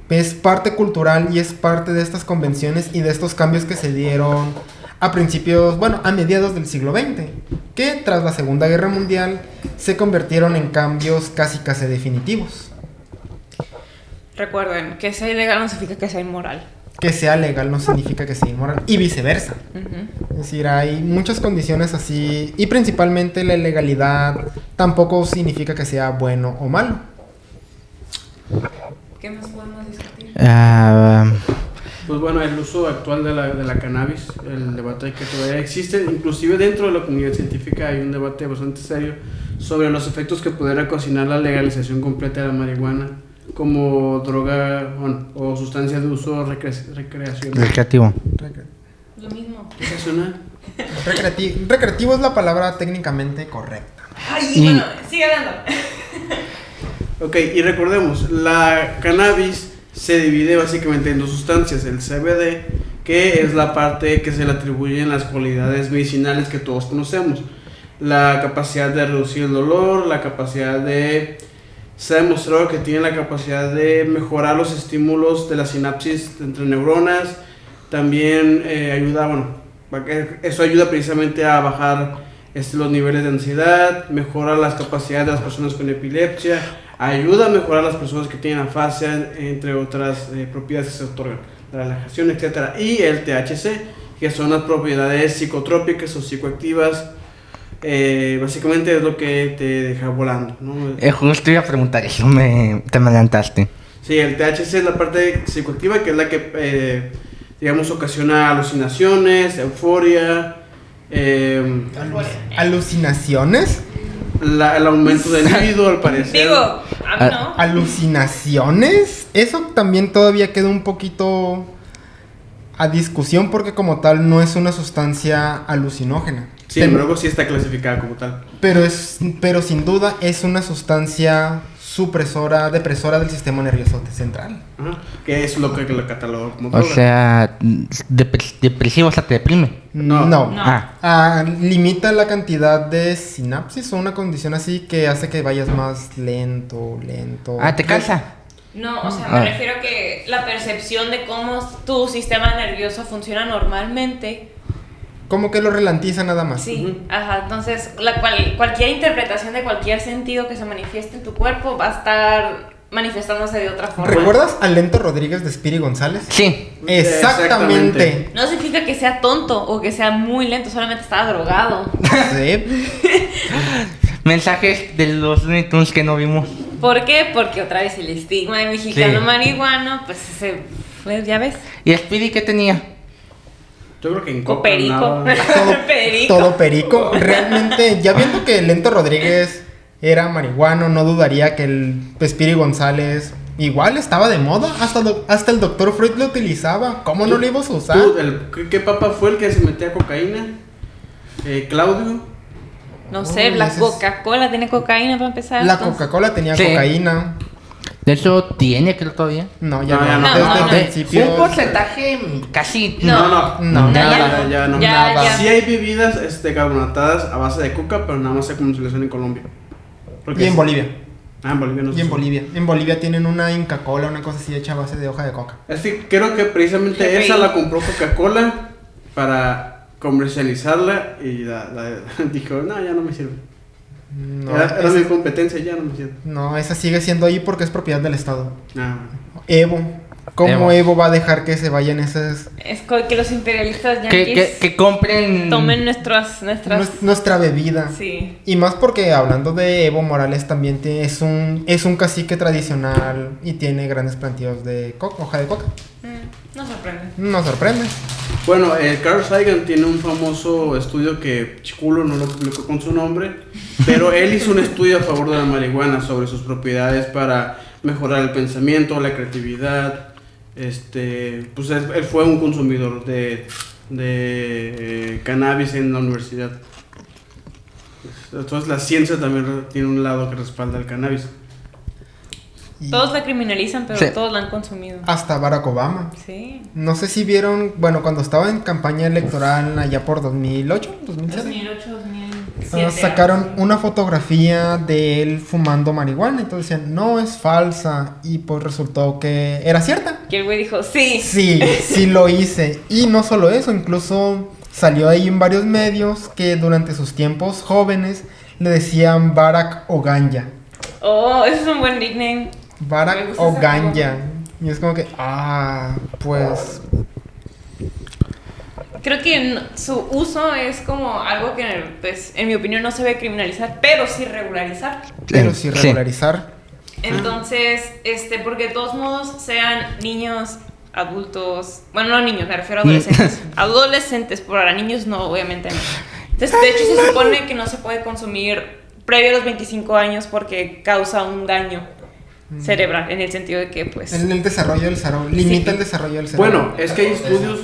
Es parte cultural y es parte de estas convenciones y de estos cambios que se dieron a mediados del siglo XX, que tras la Segunda Guerra Mundial se convirtieron en cambios casi definitivos. Recuerden, que sea ilegal no significa que sea inmoral. Que sea legal no significa que sea inmoral, y viceversa. Es decir, hay muchas condiciones así, y principalmente la ilegalidad tampoco significa que sea bueno o malo. ¿Qué más podemos discutir? Pues bueno, el uso actual de la cannabis, el debate que todavía existe, inclusive dentro de la comunidad científica hay un debate bastante serio sobre los efectos que pudiera ocasionar la legalización completa de la marihuana como droga o sustancia de uso recreacional. Recreativo. Lo mismo. Recreacional. Recreativo es la palabra técnicamente correcta. Ay, Y- bueno, sigue hablando. Ok, y recordemos, la cannabis se divide básicamente en dos sustancias, el CBD, que es la parte que se le atribuyen las cualidades medicinales que todos conocemos, la capacidad de reducir el dolor, la capacidad de... Se ha demostrado que tiene la capacidad de mejorar los estímulos de la sinapsis entre neuronas, también eso ayuda precisamente a bajar los niveles de ansiedad, mejora las capacidades de las personas con epilepsia, ayuda a mejorar a las personas que tienen afasia, entre otras propiedades que se otorgan, la relajación, etc. Y el THC, que son las propiedades psicotrópicas o psicoactivas, básicamente es lo que te deja volando, ¿no? Justo iba a preguntar eso, te me adelantaste. Sí, el THC es la parte psicoactiva, que es la que, digamos, ocasiona alucinaciones, euforia, ¿Alucinaciones? el aumento del libido, al parecer. Digo, a mí no. ¿Alucinaciones? Eso también todavía queda un poquito a discusión porque como tal no es una sustancia alucinógena. Sin embargo, sí está clasificada como tal. Pero sin duda es una sustancia depresora del sistema nervioso central. Ajá, que es lo que lo cataloga como O droga. sea, depresivo, o sea, te deprime. No. No. Ah, Limita la cantidad de sinapsis o una condición así que hace que vayas más lento. te cansa. No, o sea, me Ah. refiero a que la percepción de cómo tu sistema nervioso funciona normalmente. Como que lo ralentiza nada más. Sí, Ujú. ajá. Entonces, cualquier interpretación de cualquier sentido que se manifieste en tu cuerpo va a estar manifestándose de otra forma. ¿Recuerdas a Lento Rodríguez de Spiri González? Sí. Exactamente. No significa que sea tonto o que sea muy lento, solamente estaba drogado. Sí. Mensajes de los Looney Tunes que no vimos. ¿Por qué? Porque otra vez el estigma de mexicano Sí. marihuano, pues ya ves. ¿Y Speedy qué tenía? Yo creo que en O coca perico. nada. Perico. Todo perico. Realmente, ya viendo que Lento Rodríguez era marihuano, no dudaría que el Spiri González igual estaba de moda. Hasta el Dr. Freud lo utilizaba. ¿Cómo no lo ibas a usar? ¿Qué papa fue el que se metía cocaína? Claudio. No sé, Uy, la ese es- Coca-Cola tiene cocaína para empezar. La entonces- Coca-Cola tenía Sí. cocaína. De hecho, tiene, creo todavía. No, ya No, no. ya no. Desde No, el no. principio. Un porcentaje casi. No, nada, ya no. Ya. Sí hay bebidas carbonatadas a base de coca, pero nada más se comercializan en Colombia. Porque Y en sí. Bolivia. En Bolivia no Y se en usa. Bolivia. En Bolivia tienen una Inca Cola, una cosa así hecha a base de hoja de coca. Es que creo que precisamente GPI. esa la compró Coca-Cola para comercializarla y dijo, no, ya no me sirve. No, Era esa- mi competencia, ya no me sirve. no, esa sigue siendo ahí porque es propiedad del Estado. Ah, Evo. ¿Cómo Evo. Evo va a dejar que se vayan esas... Es que los imperialistas Que, yanquis que compren. tomen nuestras... nuestra bebida? Sí. Y más porque hablando de Evo Morales también es un cacique tradicional y tiene grandes plantíos de hoja de coca. No sorprende. No sorprende. Bueno, Carl Sagan tiene un famoso estudio que Chiculo no lo publicó con su nombre, pero él hizo un estudio a favor de la marihuana sobre sus propiedades para mejorar el pensamiento, la creatividad. Pues él fue un consumidor de cannabis en la universidad. Entonces la ciencia también tiene un lado que respalda el cannabis. Y Todos la criminalizan, pero Sí. todos la han consumido. hasta Barack Obama. Sí. No sé si vieron, bueno, cuando estaba en campaña electoral allá por 2008, 2007. 2008, 2007. Sacaron una fotografía de él fumando marihuana. Entonces decían, no es falsa. Y pues resultó que era cierta. Y el güey dijo, sí. Sí, sí lo hice. Y no solo eso, incluso salió ahí en varios medios que durante sus tiempos jóvenes le decían Barack o Ganja. Oh, ese es un buen nickname. Me Barack gusta o ese Ganja. juego. Y es como que, pues... Creo que su uso es como algo que, pues, en mi opinión no se debe criminalizar, pero sí regularizar. Pero sí Sí. regularizar. Entonces, porque de todos modos sean niños, adultos, bueno, no niños, me refiero a adolescentes. Adolescentes, por ahora niños no, obviamente no. Entonces, de hecho, se supone que no se puede consumir previo a los 25 años porque causa un daño. cerebral, en el sentido de que, pues... En el desarrollo del cerebro, limita el desarrollo del cerebro. Bueno, es que hay estudios...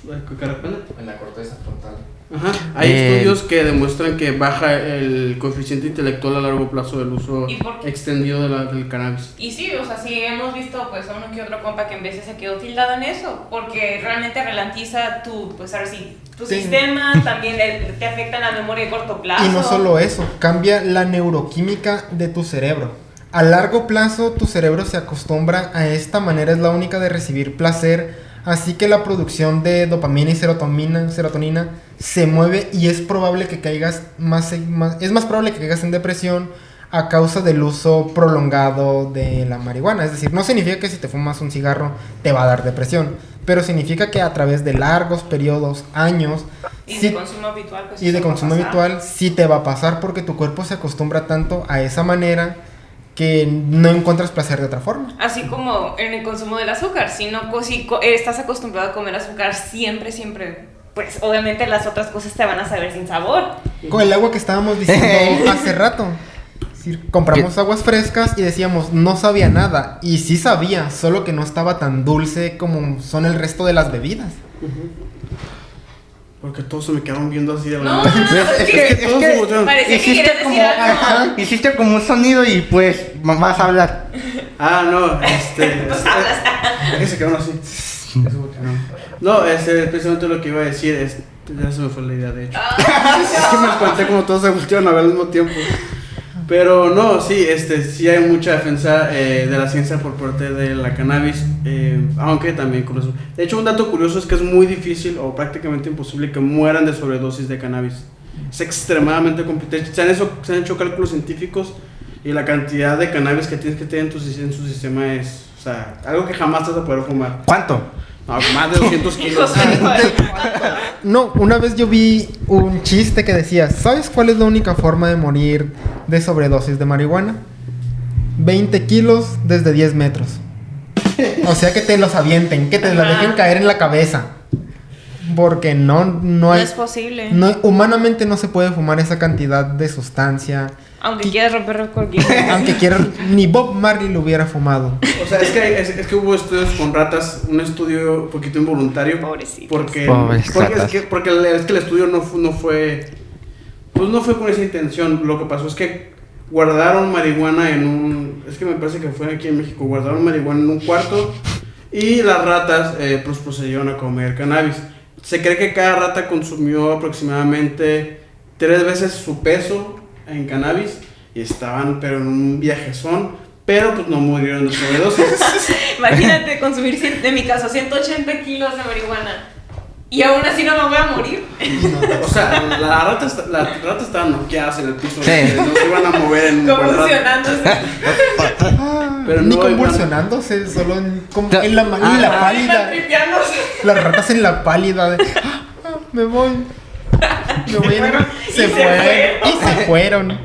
En la corteza frontal. Ajá. Hay estudios que demuestran que baja el coeficiente intelectual a largo plazo del uso extendido del cannabis. Y sí, o sea, sí hemos visto pues a uno que otro compa que en veces se quedó tildado en eso, porque realmente ralentiza tu, pues ahora sí, tu sistema, también te afecta la memoria de corto plazo. Y no solo eso, cambia la neuroquímica de tu cerebro. A largo plazo tu cerebro se acostumbra a esta manera, es la única de recibir placer, así que la producción de dopamina y serotonina se mueve y es probable que caigas es más probable que caigas en depresión a causa del uso prolongado de la marihuana. Es decir, no significa que si te fumas un cigarro te va a dar depresión, pero significa que a través de largos periodos, años, y de consumo habitual, pues, y de consumo habitual sí te va a pasar porque tu cuerpo se acostumbra tanto a esa manera que no encuentras placer de otra forma. Así como en el consumo del azúcar, si estás acostumbrado a comer azúcar siempre, pues obviamente las otras cosas te van a saber sin sabor. Con el agua que estábamos diciendo hace rato. Sí, compramos aguas frescas y decíamos, no sabía nada. Y sí sabía, solo que no estaba tan dulce como son el resto de las bebidas. Porque todos se me quedaron viendo así de la No, nada. es que todos se voltearon. parecía que querías decir algo. Hiciste como un sonido y pues vas a hablar. Ah, no, es que se quedaron así. No, precisamente lo que iba a decir ya se me fue la idea, de hecho. Es que me espanté como todos se voltearon a ver al mismo tiempo. Pero no, sí, sí hay mucha defensa de la ciencia por parte de la cannabis, aunque también con eso. De hecho, un dato curioso es que es muy difícil o prácticamente imposible que mueran de sobredosis de cannabis. Es extremadamente complicado. Se han hecho cálculos científicos y la cantidad de cannabis que tienes que tener en tu sistema es, o sea, algo que jamás te vas a poder fumar. ¿Cuánto? No, más de 200 kilos. No, una vez yo vi un chiste que decía, ¿sabes cuál es la única forma de morir de sobredosis de marihuana? 20 kilos desde 10 metros. O sea, que te los avienten, que te los dejen caer en la cabeza. Porque no hay... No es posible. Humanamente no se puede fumar esa cantidad de sustancia. Aunque quieras romper récord. Aunque quieras, ni Bob Marley lo hubiera fumado. O sea, es que hubo estudios con ratas, un estudio un poquito involuntario. Pobrecitos. Porque es que el estudio no fue con esa intención. Lo que pasó es que guardaron marihuana es que me parece que fue aquí en México, guardaron marihuana en un cuarto y las ratas pues procedieron a comer cannabis. Se cree que cada rata consumió aproximadamente 3 veces su peso en cannabis y estaban pero en un viajezón, pero pues no murieron de sobredosis. Imagínate consumir, en mi caso, 180 kilos de marihuana y aún así no me voy a morir. O sea, las ratas estaban noqueadas en el piso, no se iban a mover en convulsionándose. Pero ni no, convulsionándose, solo en la pálida. Las ratas en la pálida de, me voy. Se fueron.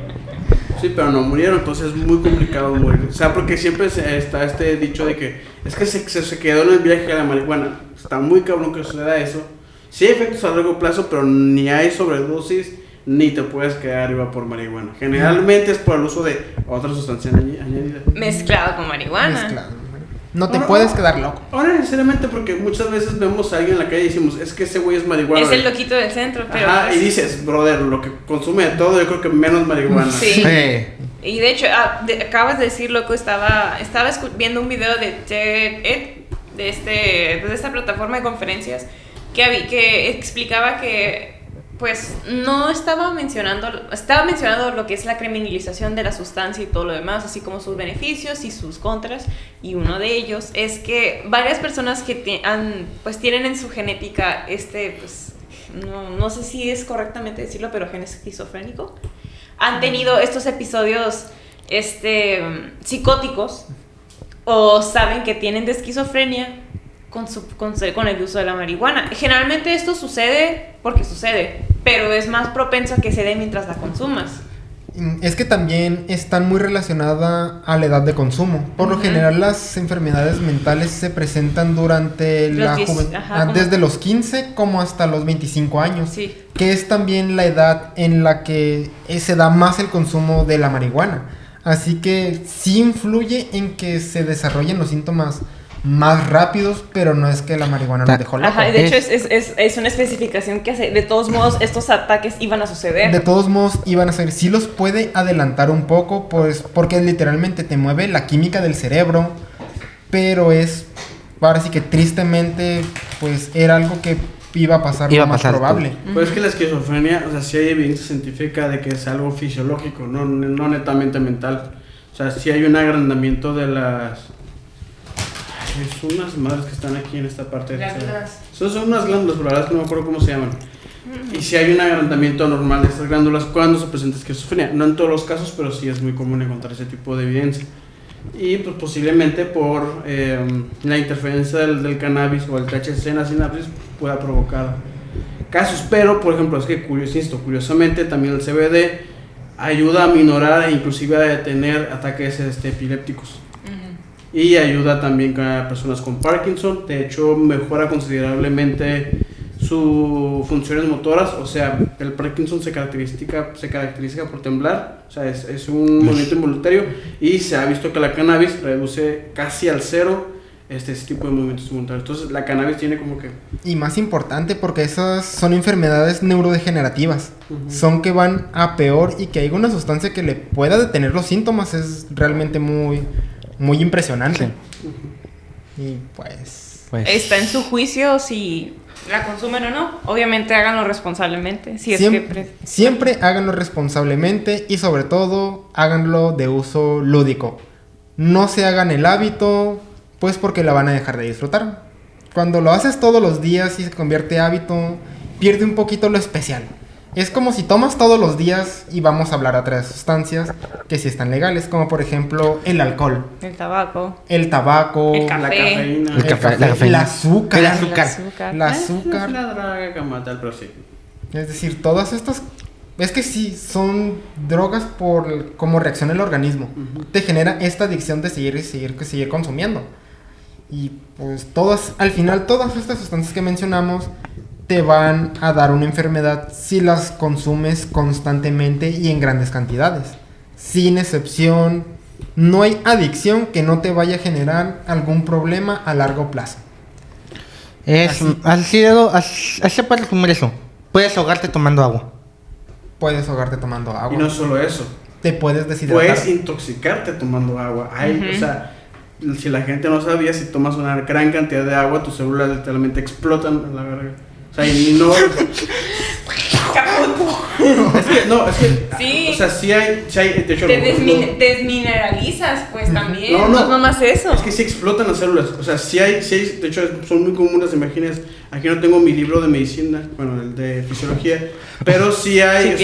Sí, pero no murieron, entonces es muy complicado morir. O sea, porque siempre está este dicho de que es que se quedó en el viaje de la marihuana. Está muy cabrón que suceda eso. Sí hay efectos a largo plazo, pero ni hay sobredosis, ni te puedes quedar arriba por marihuana. Generalmente es por el uso de otra sustancia añadida. Mezclado con marihuana. No te puedes quedar loco. Ahora necesariamente, porque muchas veces vemos a alguien en la calle y decimos, es que ese güey es marihuana. Es el loquito del centro, pero... Ajá, y dices, brother, lo que consume de todo, yo creo que menos marihuana. Sí. Y de hecho, acabas de decir, loco, estaba viendo un video de TED, de esta plataforma de conferencias, que explicaba que pues no estaba mencionando lo que es la criminalización de la sustancia y todo lo demás, así como sus beneficios y sus contras, y uno de ellos es que varias personas que tienen en su genética pues no sé si es correctamente decirlo, pero gen esquizofrénico, han tenido estos episodios psicóticos o saben que tienen de esquizofrenia con el uso de la marihuana. Generalmente esto sucede porque sucede, pero es más propenso a que se dé mientras la consumas. Es que también están muy relacionadas a la edad de consumo. Por lo general las enfermedades mentales se presentan durante la juventud, desde los 15 como hasta los 25 años, sí. Que es también la edad en la que se da más el consumo de la marihuana. Así que sí influye en que se desarrollen los síntomas más rápidos, pero no es que la marihuana nos dejó loco. Ajá, de hecho es una especificación que hace, de todos modos estos ataques iban a suceder. De todos modos iban a ser, sí los puede adelantar un poco, pues porque literalmente te mueve la química del cerebro, pero es, ahora sí que tristemente, pues era algo que iba a pasar lo más probable. Pues es que la esquizofrenia, o sea, sí hay evidencia científica de que es algo fisiológico, no netamente mental. O sea, sí hay un agrandamiento de las... Son unas madres que están aquí en esta parte. Glándulas. Son unas glándulas, pero la verdad es que no me acuerdo cómo se llaman. Y si hay un agrandamiento anormal de estas glándulas cuando se presenta esquizofrenia. No en todos los casos, pero sí es muy común encontrar ese tipo de evidencia. Y pues posiblemente por la interferencia del cannabis o el THC en la sinapsis pueda provocar casos. Pero, por ejemplo, es que curiosamente también el CBD ayuda a minorar e inclusive a detener ataques epilépticos. Y ayuda también a personas con Parkinson. De hecho, mejora considerablemente sus funciones motoras. O sea, el Parkinson se caracteriza por temblar. O sea, es un movimiento involuntario. Y se ha visto que la cannabis reduce casi al cero ese tipo de movimientos involuntarios. Entonces, la cannabis tiene como que... Y más importante porque esas son enfermedades neurodegenerativas. Son que van a peor, y que hay una sustancia que le pueda detener los síntomas es realmente muy impresionante. Sí. Y pues está en su juicio si la consumen o no. Obviamente háganlo responsablemente. Siempre háganlo responsablemente, y sobre todo háganlo de uso lúdico. No se hagan el hábito, pues porque la van a dejar de disfrutar. Cuando lo haces todos los días y se convierte en hábito, pierde un poquito lo especial. Es como si tomas todos los días, y vamos a hablar de otras sustancias que sí están legales, como por ejemplo el alcohol, el tabaco, el café, la cafeína, el azúcar. La azúcar. Es la droga como tal, pero sí. Es decir, todas estas, es que sí, son drogas por cómo reacciona el organismo. Te genera esta adicción de seguir consumiendo. Y pues al final todas estas sustancias que mencionamos te van a dar una enfermedad si las consumes constantemente y en grandes cantidades. Sin excepción, no hay adicción que no te vaya a generar algún problema a largo plazo. Así se puede resumir eso. Puedes ahogarte tomando agua. Y no solo eso. Te puedes deshidratar. Puedes intoxicarte tomando agua. O sea, si la gente no sabía, si tomas una gran cantidad de agua, tus células literalmente explotan a la verga. O sea, y no... es que sí. O sea, sí hay de hecho, desmineralizas, pues también. No es nomás eso. Es que sí explotan las células. O sea, sí hay, de hecho, son muy comunes las imágenes. Aquí no tengo mi libro de medicina, bueno, el de fisiología, pero sí hay,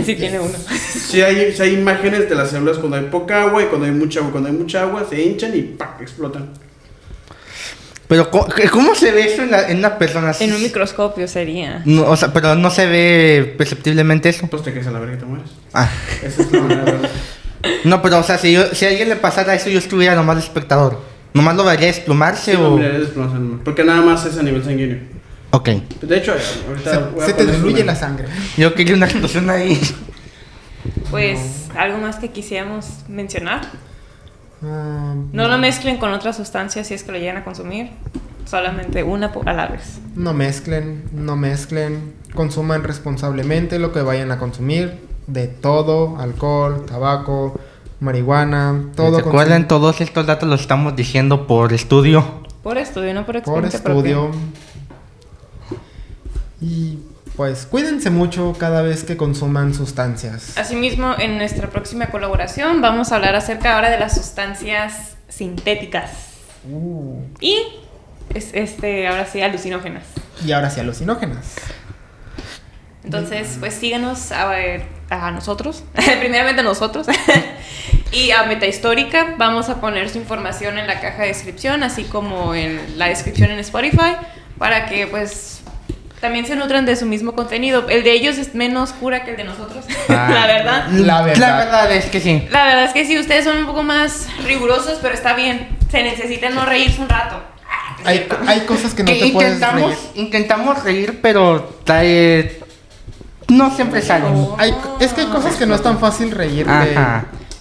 sí tiene uno. Sí hay imágenes de las células cuando hay poca agua y cuando hay mucha agua. Cuando hay mucha agua se hinchan y ¡pac! Explotan. Pero ¿cómo se ve eso en una persona? En un microscopio sería. No, o sea, pero no se ve perceptiblemente eso. Pues te quedas a la verga y te mueres. Esa es la manera. No, pero o sea, si a alguien le pasara eso, yo estuviera nomás de espectador. ¿Nomás lo vería desplomarse sí, o...? lo miraría desplomarse, porque nada más es a nivel sanguíneo. Ok. De hecho, ahorita se te diluye la sangre. Yo quería una explosión ahí. Pues, ¿algo más que quisiéramos mencionar? No lo mezclen con otras sustancias si es que lo llegan a consumir. Solamente una a la vez. No mezclen. Consuman responsablemente lo que vayan a consumir. De todo: alcohol, tabaco, marihuana, todo. Recuerden, todos estos datos los estamos diciendo por estudio. Por estudio, no por experiencia propia. Y pues cuídense mucho cada vez que consuman sustancias. Asimismo, en nuestra próxima colaboración vamos a hablar acerca ahora de las sustancias sintéticas. Y ahora sí, alucinógenas. Entonces, pues síganos a nosotros, primeramente a nosotros, y a Metahistórica. Vamos a poner su información en la caja de descripción, así como en la descripción en Spotify, para que pues también se nutran de su mismo contenido. El de ellos es menos cura que el de nosotros, la verdad. La verdad es que sí. La verdad es que sí, ustedes son un poco más rigurosos, pero está bien. Se necesita no reírse un rato. Hay cosas que no te puedes reír. Intentamos reír, pero no siempre salen. Es que hay cosas que no es tan fácil reír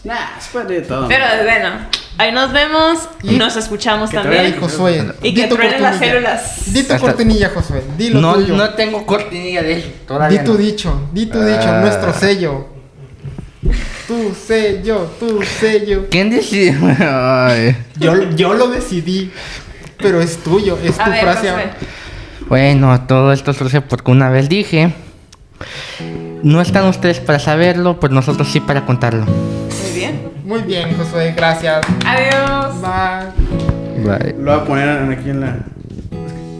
Nah, se puede de todo. Pero bueno, ahí nos vemos y Y nos escuchamos que te también. vean, Josué. Y di que tu truenen las cortinilla. células. Di tu Hasta- cortinilla, Josué. Di lo No, tuyo. no tengo cortinilla de eso. Di Todavía tu no. dicho, nuestro sello. Tu sello. ¿Quién dice? Ay. Yo lo decidí, pero es tuyo, es A tu ver, frase. Josué. Bueno, todo esto surge porque una vez dije, no están ustedes para saberlo, pues nosotros sí para contarlo. Muy bien. Muy bien, Josué, gracias. Adiós. Bye. Bye. Lo voy a poner aquí en la.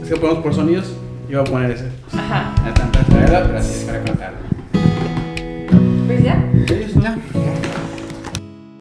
Es que ponemos por sonidos. Yo voy a poner ese. Ajá. No tanta saberlo, pero sí es para contarlo. Pues ya. Sí, Ya.